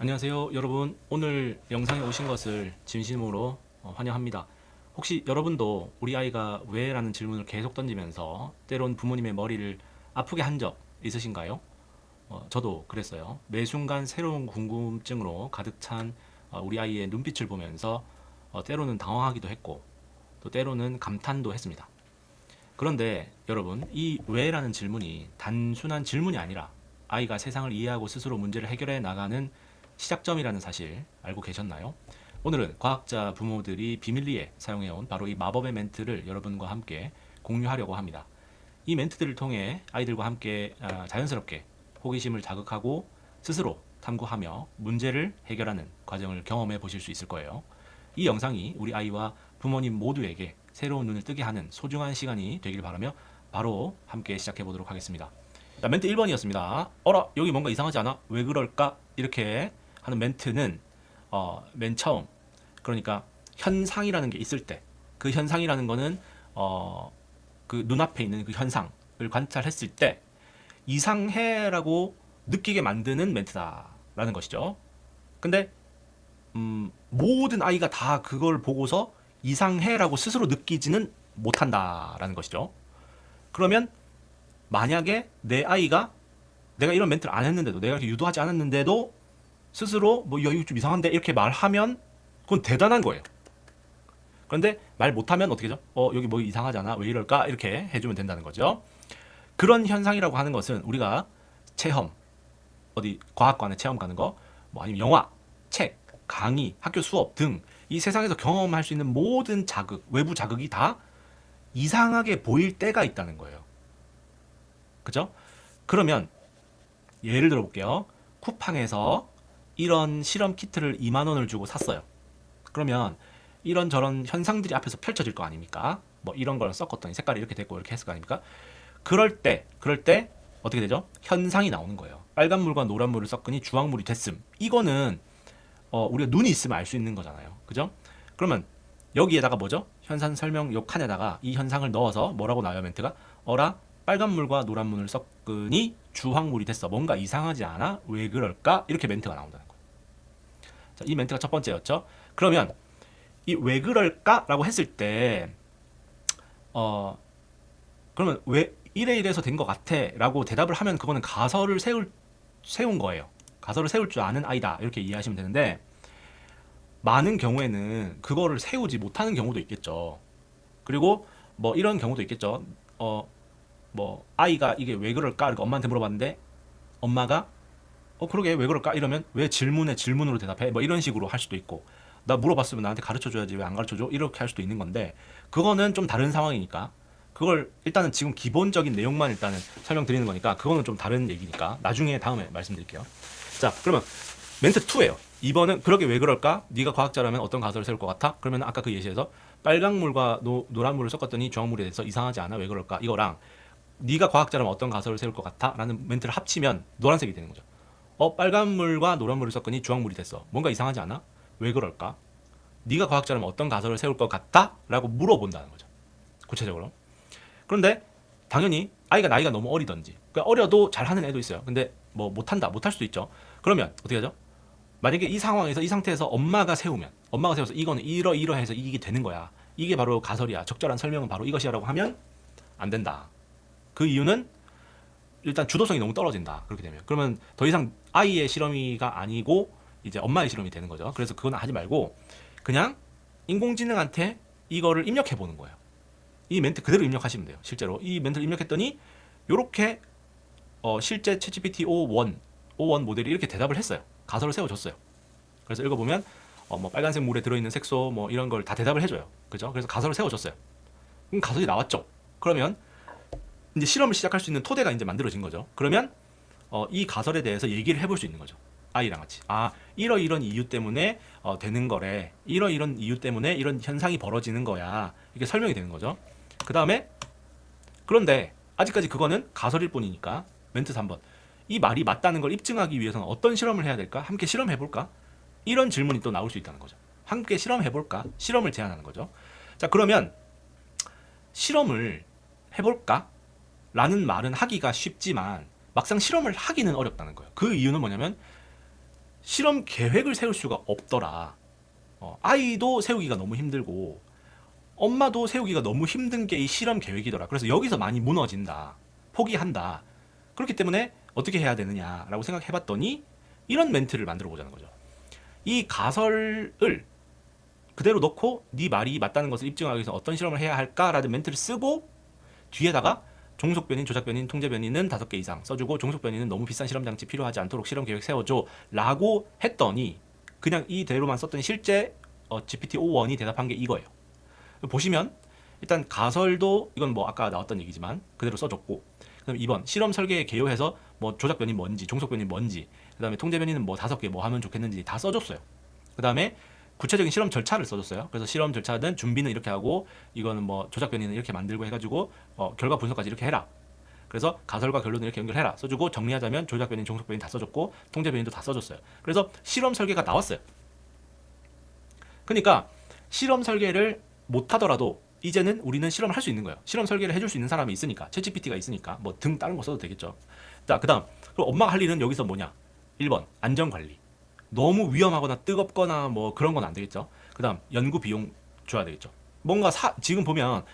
안녕하세요 여러분. 오늘 영상에 오신 것을 진심으로 환영합니다. 혹시 여러분도 우리 아이가 왜? 라는 질문을 계속 던지면서 때론 부모님의 머리를 아프게 한 적 있으신가요? 저도 그랬어요. 매 순간 새로운 궁금증으로 가득 찬 우리 아이의 눈빛을 보면서 때로는 당황하기도 했고 또 때로는 감탄도 했습니다. 그런데 여러분, 이 왜? 라는 질문이 단순한 질문이 아니라 아이가 세상을 이해하고 스스로 문제를 해결해 나가는 시작점이라는 사실 알고 계셨나요? 오늘은 과학자 부모들이 비밀리에 사용해온 바로 이 마법의 멘트를 여러분과 함께 공유하려고 합니다. 이 멘트들을 통해 아이들과 함께 자연스럽게 호기심을 자극하고 스스로 탐구하며 문제를 해결하는 과정을 경험해 보실 수 있을 거예요. 이 영상이 우리 아이와 부모님 모두에게 새로운 눈을 뜨게 하는 소중한 시간이 되길 바라며 바로 함께 시작해 보도록 하겠습니다. 자, 멘트 1번이었습니다. 어라, 여기 뭔가 이상하지 않아? 왜 그럴까? 이렇게 하는 멘트는 맨 처음, 그러니까 현상이라는 게 있을 때, 그 현상이라는 거는 그 눈앞에 있는 그 현상을 관찰했을 때 이상해라고 느끼게 만드는 멘트다라는 것이죠. 근데 모든 아이가 다 그걸 보고서 이상해라고 스스로 느끼지는 못한다라는 것이죠. 그러면 만약에 내 아이가 내가 이런 멘트를 안 했는데도, 내가 이렇게 유도하지 않았는데도 스스로 뭐 야, 이거 좀 이상한데 이렇게 말하면 그건 대단한 거예요. 그런데 말 못하면 어떻게 하죠? 여기 뭐 이상하잖아, 왜 이럴까, 이렇게 해주면 된다는 거죠. 그런 현상이라고 하는 것은 우리가 체험, 어디 과학관에 체험 가는 거, 뭐 아니면 영화, 책, 강의, 학교 수업 등 이 세상에서 경험할 수 있는 모든 자극, 외부 자극이 다 이상하게 보일 때가 있다는 거예요. 그죠? 그러면 예를 들어 볼게요. 쿠팡에서 이런 실험 키트를 2만 원을 주고 샀어요. 그러면 이런저런 현상들이 앞에서 펼쳐질 거 아닙니까? 뭐 이런 걸 섞었더니 색깔이 이렇게 됐고 이렇게 했을 거 아닙니까? 그럴 때 어떻게 되죠? 현상이 나오는 거예요. 빨간 물과 노란 물을 섞으니 주황물이 됐음. 이거는 우리가 눈이 있으면 알 수 있는 거잖아요. 그죠? 그러면 여기에다가 뭐죠? 현상 설명 요 칸에다가 이 현상을 넣어서 뭐라고 나와요, 멘트가? 어라? 빨간 물과 노란 물을 섞으니 주황물이 됐어. 뭔가 이상하지 않아? 왜 그럴까? 이렇게 멘트가 나온다는 거예요. 자, 이 멘트가 첫 번째였죠. 그러면 이 왜 그럴까라고 했을 때 그러면 왜 이래 이래서 된 것 같아라고 대답을 하면 그거는 가설을 세운 거예요. 가설을 세울 줄 아는 아이다, 이렇게 이해하시면 되는데, 많은 경우에는 그거를 세우지 못하는 경우도 있겠죠. 그리고 뭐 이런 경우도 있겠죠. 뭐 아이가 이게 왜 그럴까? 이렇게 엄마한테 물어봤는데 엄마가 그러게 왜 그럴까? 이러면 왜 질문에 질문으로 대답해? 뭐 이런 식으로 할 수도 있고, 나 물어봤으면 나한테 가르쳐 줘야지 왜 안 가르쳐 줘? 이렇게 할 수도 있는 건데, 그거는 좀 다른 상황이니까 그걸 일단은 지금 기본적인 내용만 일단은 설명드리는 거니까 그거는 좀 다른 얘기니까 나중에 다음에 말씀드릴게요. 자, 그러면 멘트 2예요. 2번은 그러게 왜 그럴까? 네가 과학자라면 어떤 가설을 세울 것 같아? 그러면 아까 그 예시에서 빨강물과 노란물을 섞었더니 주황물이 돼서 이상하지 않아? 왜 그럴까? 이거랑 네가 과학자라면 어떤 가설을 세울 것 같아? 라는 멘트를 합치면 노란색이 되는 거죠. 빨간물과 노란물을 섞으니 주황물이 됐어. 뭔가 이상하지 않아? 왜 그럴까? 네가 과학자라면 어떤 가설을 세울 것 같아? 라고 물어본다는 거죠. 구체적으로. 그런데 당연히 아이가 나이가 너무 어리던지, 그러니까 어려도 잘하는 애도 있어요. 근데 뭐 못한다, 못할 수도 있죠. 그러면 어떻게 하죠? 만약에 이 상황에서, 이 상태에서 엄마가 세워서 이거는 이러해서 이게 되는 거야, 이게 바로 가설이야, 적절한 설명은 바로 이것이야라고 하면 안 된다. 그 이유는 일단 주도성이 너무 떨어진다. 그렇게 되면 그러면 더 이상 아이의 실험이가 아니고 이제 엄마의 실험이 되는 거죠. 그래서 그건 하지 말고 그냥 인공지능한테 이거를 입력해 보는 거예요. 이 멘트 그대로 입력하시면 돼요. 실제로 이 멘트를 입력했더니 요렇게 실제 챗GPT 5.1 모델이 이렇게 대답을 했어요. 가설을 세워줬어요. 그래서 읽어보면 뭐 빨간색 물에 들어있는 색소 뭐 이런 걸 다 대답을 해줘요. 그죠? 그래서 가설을 세워줬어요. 그럼 가설이 나왔죠. 그러면 이제 실험을 시작할 수 있는 토대가 이제 만들어진 거죠. 그러면 이 가설에 대해서 얘기를 해볼 수 있는 거죠. 아이랑 같이. 이런 이유 때문에 되는 거래. 이런 이유 때문에 이런 현상이 벌어지는 거야. 이게 설명이 되는 거죠. 그 다음에 그런데 아직까지 그거는 가설일 뿐이니까 멘트 3번. 이 말이 맞다는 걸 입증하기 위해서는 어떤 실험을 해야 될까? 함께 실험해볼까? 이런 질문이 또 나올 수 있다는 거죠. 함께 실험해볼까? 실험을 제안하는 거죠. 자, 그러면 실험을 해볼까? 라는 말은 하기가 쉽지만 막상 실험을 하기는 어렵다는 거예요. 그 이유는 뭐냐면 실험 계획을 세울 수가 없더라. 아이도 세우기가 너무 힘들고 엄마도 세우기가 너무 힘든 게 이 실험 계획이더라. 그래서 여기서 많이 무너진다. 포기한다. 그렇기 때문에 어떻게 해야 되느냐라고 생각해봤더니 이런 멘트를 만들어 보자는 거죠. 이 가설을 그대로 넣고 네 말이 맞다는 것을 입증하기 위해서 어떤 실험을 해야 할까라는 멘트를 쓰고 뒤에다가 종속 변인, 조작 변인, 통제 변인은 5개 이상 써주고 종속 변인은 너무 비싼 실험 장치 필요하지 않도록 실험 계획 세워줘 라고 했더니 그냥 이대로만 썼더니 실제 GPT-5.1이 대답한 게 이거예요. 보시면 일단 가설도 이건 뭐 아까 나왔던 얘기지만 그대로 써줬고, 그다음 2번 실험 설계에 개요해서 뭐 조작 변이 뭔지, 종속 변이 뭔지, 그다음에 통제 변이는 뭐 5개 뭐 하면 좋겠는지 다 써줬어요. 그다음에 구체적인 실험 절차를 써줬어요. 그래서 실험 절차는 준비는 이렇게 하고 이거는 뭐 조작 변이는 이렇게 만들고 해가지고 결과 분석까지 이렇게 해라. 그래서 가설과 결론을 이렇게 연결해라 써주고, 정리하자면 조작 변인, 종속 변인 다 써줬고 통제 변인도 다 써줬어요. 그래서 실험 설계가 나왔어요. 그러니까 실험 설계를 못하더라도 이제는 우리는 실험을 할 수 있는 거예요. 실험 설계를 해줄 수 있는 사람이 있으니까, 챗GPT가 있으니까 뭐 등 다른 거 써도 되겠죠. 자, 그다음 그럼 엄마가 할 일은 여기서 뭐냐? 1번 안전 관리. 너무 위험하거나 뜨겁거나 뭐 그런 건 안 되겠죠. 그다음 연구 비용 줘야 되겠죠. 뭔가 지금 보면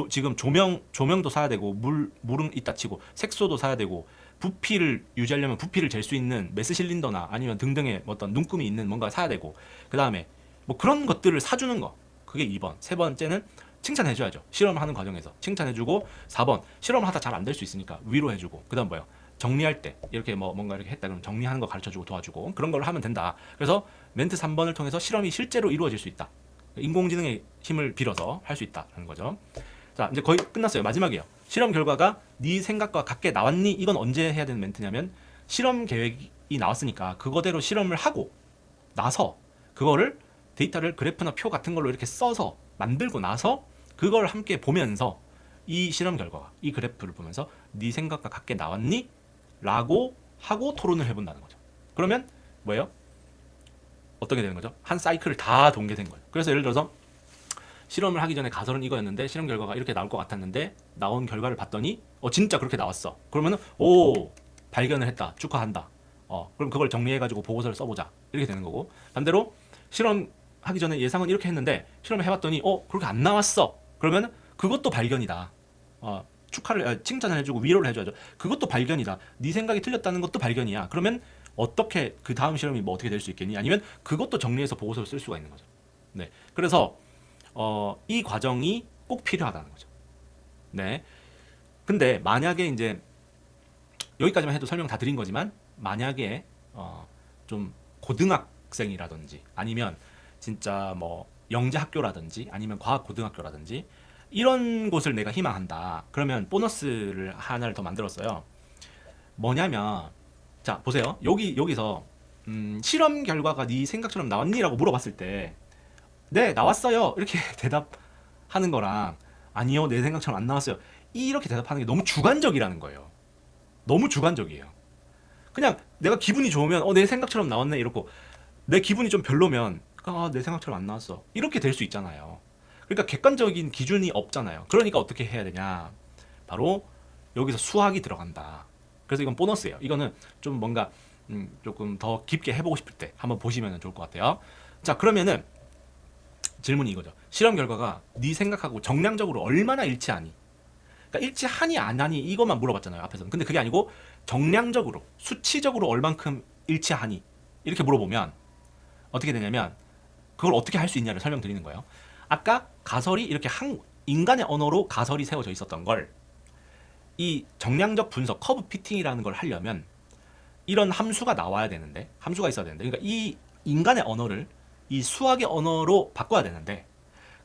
지금 조명도 사야 되고 물은 이따 치고 색소도 사야 되고 부피를 유지하려면 부피를 잴 수 있는 메스 실린더나 아니면 등등의 어떤 눈금이 있는 뭔가 사야 되고, 그다음에 뭐 그런 것들을 사주는 거. 그게 2번. 세 번째는 칭찬해줘야죠. 실험하는 과정에서 칭찬해주고, 4번 실험을 하다 잘 안 될 수 있으니까 위로해주고, 그다음 뭐요? 정리할 때 이렇게 뭐 뭔가 이렇게 했다 그러면 정리하는 거 가르쳐주고 도와주고, 그런 걸 하면 된다. 그래서 멘트 3번을 통해서 실험이 실제로 이루어질 수 있다. 인공지능의 힘을 빌어서 할 수 있다라는 거죠. 자, 이제 거의 끝났어요. 마지막이에요. 실험 결과가 네 생각과 같게 나왔니? 이건 언제 해야 되는 멘트냐면 실험 계획이 나왔으니까 그거대로 실험을 하고 나서 그거를 데이터를 그래프나 표 같은 걸로 이렇게 써서 만들고 나서 그걸 함께 보면서 이 실험 결과가 이 그래프를 보면서 네 생각과 같게 나왔니? 라고 하고 토론을 해본다는 거죠. 그러면 뭐예요? 어떻게 되는 거죠? 한 사이클을 다 돈게 된 거예요. 그래서 예를 들어서 실험을 하기 전에 가설은 이거였는데 실험 결과가 이렇게 나올 것 같았는데 나온 결과를 봤더니 진짜 그렇게 나왔어. 그러면은 오, 발견을 했다. 축하한다. 그럼 그걸 정리해가지고 보고서를 써보자. 이렇게 되는 거고, 반대로 실험하기 전에 예상은 이렇게 했는데 실험을 해봤더니 그렇게 안 나왔어. 그러면 그것도 발견이다. 칭찬을 해주고 위로를 해줘야죠. 그것도 발견이다. 네 생각이 틀렸다는 것도 발견이야. 그러면 어떻게 그 다음 실험이 뭐 어떻게 될 수 있겠니? 아니면 그것도 정리해서 보고서를 쓸 수가 있는 거죠. 네, 그래서 이 과정이 꼭 필요하다는 거죠. 네. 근데 만약에 이제 여기까지만 해도 설명 다 드린 거지만, 만약에 좀 고등학생이라든지 아니면 진짜 뭐 영재 학교라든지 아니면 과학 고등학교라든지 이런 곳을 내가 희망한다. 그러면 보너스를 하나를 더 만들었어요. 뭐냐면 자, 보세요. 여기서 실험 결과가 네 생각처럼 나왔니?라고 물어봤을 때 네, 나왔어요. 이렇게 대답하는 거랑 아니요, 내 생각처럼 안 나왔어요. 이렇게 대답하는 게 너무 주관적이라는 거예요. 너무 주관적이에요. 그냥 내가 기분이 좋으면 내 생각처럼 나왔네 이렇고, 내 기분이 좀 별로면 내 생각처럼 안 나왔어. 이렇게 될 수 있잖아요. 그러니까 객관적인 기준이 없잖아요. 그러니까 어떻게 해야 되냐? 바로 여기서 수학이 들어간다. 그래서 이건 보너스예요. 이거는 좀 뭔가 조금 더 깊게 해보고 싶을 때 한번 보시면 좋을 것 같아요. 자, 그러면은 질문이 이거죠. 실험 결과가 네 생각하고 정량적으로 얼마나 일치하니? 그러니까 일치하니 안 하니 이것만 물어봤잖아요, 앞에서는. 근데 그게 아니고 정량적으로, 수치적으로 얼만큼 일치하니? 이렇게 물어보면 어떻게 되냐면 그걸 어떻게 할 수 있냐를 설명드리는 거예요. 아까 가설이 이렇게 인간의 언어로 가설이 세워져 있었던 걸 이 정량적 분석, 커브 피팅이라는 걸 하려면 이런 함수가 나와야 되는데, 함수가 있어야 되는데, 그러니까 이 인간의 언어를 이 수학의 언어로 바꿔야 되는데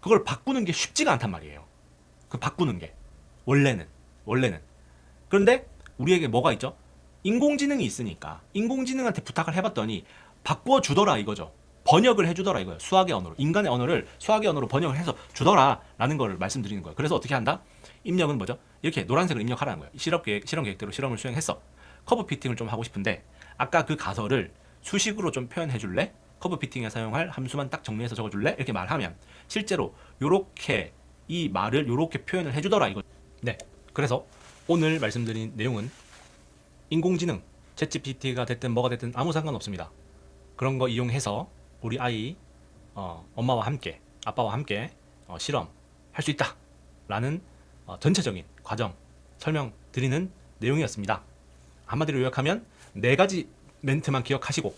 그걸 바꾸는 게 쉽지가 않단 말이에요. 그 바꾸는 게 원래는 그런데 우리에게 뭐가 있죠? 인공지능이 있으니까 인공지능한테 부탁을 해봤더니 바꾸어 주더라 이거죠. 번역을 해주더라 이거예요. 수학의 언어로, 인간의 언어를 수학의 언어로 번역을 해서 주더라 라는 걸 말씀드리는 거예요. 그래서 어떻게 한다? 입력은 뭐죠? 이렇게 노란색을 입력하라는 거예요. 실험 계획대로 실험을 수행했어. 커브 피팅을 좀 하고 싶은데 아까 그 가설을 수식으로 좀 표현해 줄래? 커브 피팅에 사용할 함수만 딱 정리해서 적어줄래? 이렇게 말하면 실제로 요렇게 이 말을 요렇게 표현을 해주더라 이거. 네, 그래서 오늘 말씀드린 내용은 인공지능, 챗GPT가 됐든 뭐가 됐든 아무 상관없습니다. 그런 거 이용해서 우리 아이 엄마와 함께 아빠와 함께 실험할 수 있다 라는 전체적인 과정 설명드리는 내용이었습니다. 한마디로 요약하면 4가지 멘트만 기억하시고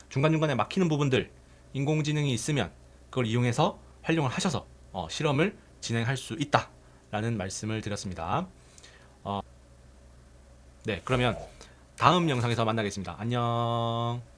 중간중간에 막히는 부분들 인공지능이 있으면 그걸 이용해서 활용을 하셔서 실험을 진행할 수 있다 라는 말씀을 드렸습니다. 네, 그러면 다음 영상에서 만나겠습니다. 안녕.